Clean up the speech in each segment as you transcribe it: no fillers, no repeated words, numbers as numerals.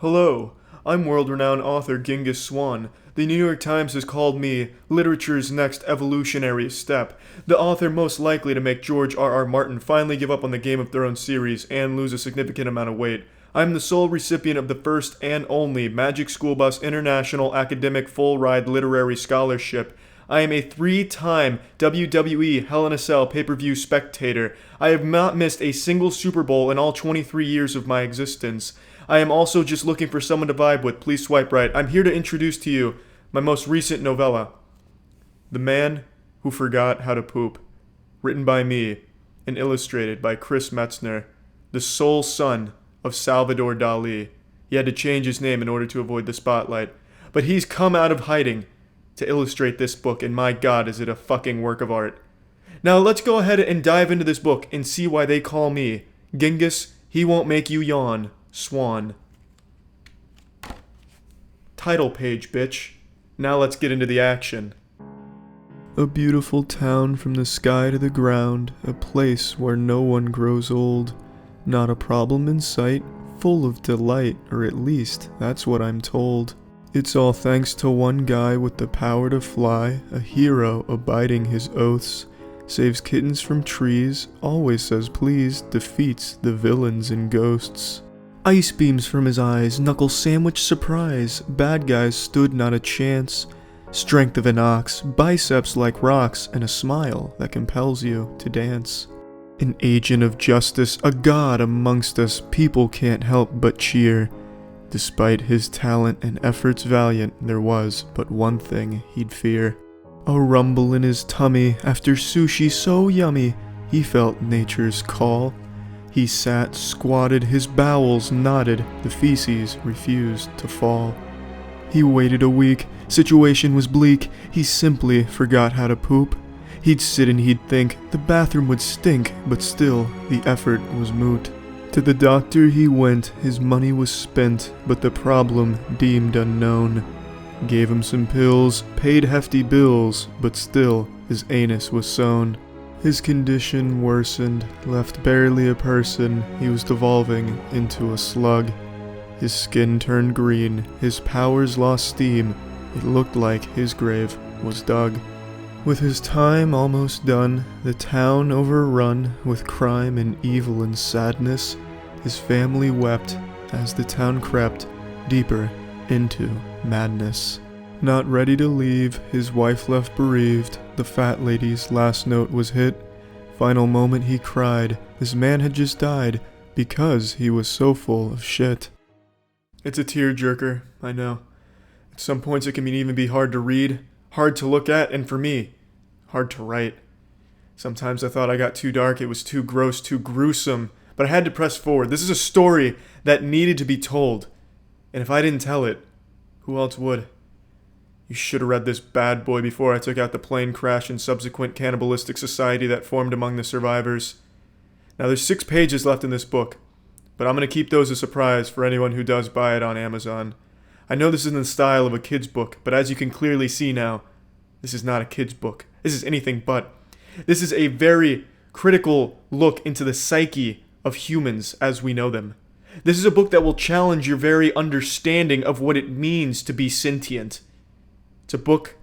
Hello, I'm world-renowned author Genghis Swan. The New York Times has called me literature's next evolutionary step, the author most likely to make George R. R. Martin finally give up on the Game of Thrones series and lose a significant amount of weight. I'm the sole recipient of the first and only Magic School Bus International Academic Full Ride Literary Scholarship. I am a 3-time WWE Hell in a Cell pay-per-view spectator. I have not missed a single Super Bowl in all 23 years of my existence. I am also just looking for someone to vibe with. Please swipe right. I'm here to introduce to you my most recent novella, The Man Who Forgot How to Poop, written by me and illustrated by Chris Metzner, the sole son of Salvador Dali. He had to change his name in order to avoid the spotlight, but he's come out of hiding to illustrate this book, and my god, is it a fucking work of art. Now let's go ahead and dive into this book and see why they call me Genghis, He Won't Make You Yawn, Swan. Title page, bitch. Now let's get into the action. A beautiful town from the sky to the ground, a place where no one grows old. Not a problem in sight, full of delight, or at least that's what I'm told. It's all thanks to one guy with the power to fly, a hero abiding his oaths, saves kittens from trees, always says please, defeats the villains and ghosts. Ice beams from his eyes, knuckle sandwich surprise, bad guys stood not a chance. Strength of an ox, biceps like rocks, and a smile that compels you to dance. An agent of justice, a god amongst us, people can't help but cheer. Despite his talent and efforts valiant, there was but one thing he'd fear. A rumble in his tummy, after sushi so yummy, he felt nature's call. He sat, squatted, his bowels knotted, the feces refused to fall. He waited a week, situation was bleak, he simply forgot how to poop. He'd sit and he'd think, the bathroom would stink, but still, the effort was moot. To the doctor he went, his money was spent, but the problem deemed unknown. Gave him some pills, paid hefty bills, but still, his anus was sewn. His condition worsened, left barely a person, he was devolving into a slug. His skin turned green, his powers lost steam, it looked like his grave was dug. With his time almost done, the town overrun with crime and evil and sadness, his family wept as the town crept deeper into madness. Not ready to leave, his wife left bereaved, the fat lady's last note was hit. Final moment he cried, this man had just died because he was so full of shit. It's a tearjerker, I know. At some points it can even be hard to read, hard to look at, and for me, hard to write. Sometimes I thought I got too dark, it was too gross, too gruesome, but I had to press forward. This is a story that needed to be told, and if I didn't tell it, who else would? You should have read this bad boy before I took out the plane crash and subsequent cannibalistic society that formed among the survivors. Now there's 6 pages left in this book, but I'm going to keep those a surprise for anyone who does buy it on Amazon. I know this is in the style of a kid's book, but as you can clearly see now, this is not a kid's book. This is anything but. This is a very critical look into the psyche of humans as we know them. This is a book that will challenge your very understanding of what it means to be sentient. It's a book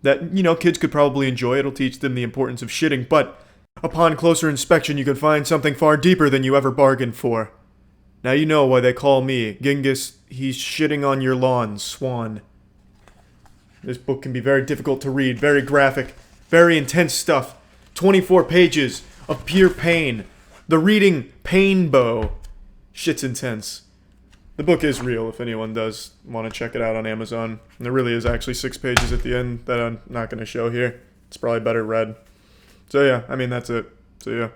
that, kids could probably enjoy. It'll teach them the importance of shitting, but upon closer inspection you can find something far deeper than you ever bargained for. Now you know why they call me Genghis, he's shitting on your lawn, Swan. This book can be very difficult to read, very graphic, very intense stuff. 24 pages of pure pain. The reading painbow. Shit's intense. The book is real if anyone does want to check it out on Amazon. And there really is actually 6 pages at the end that I'm not going to show here. It's probably better read. So yeah, that's it. So yeah.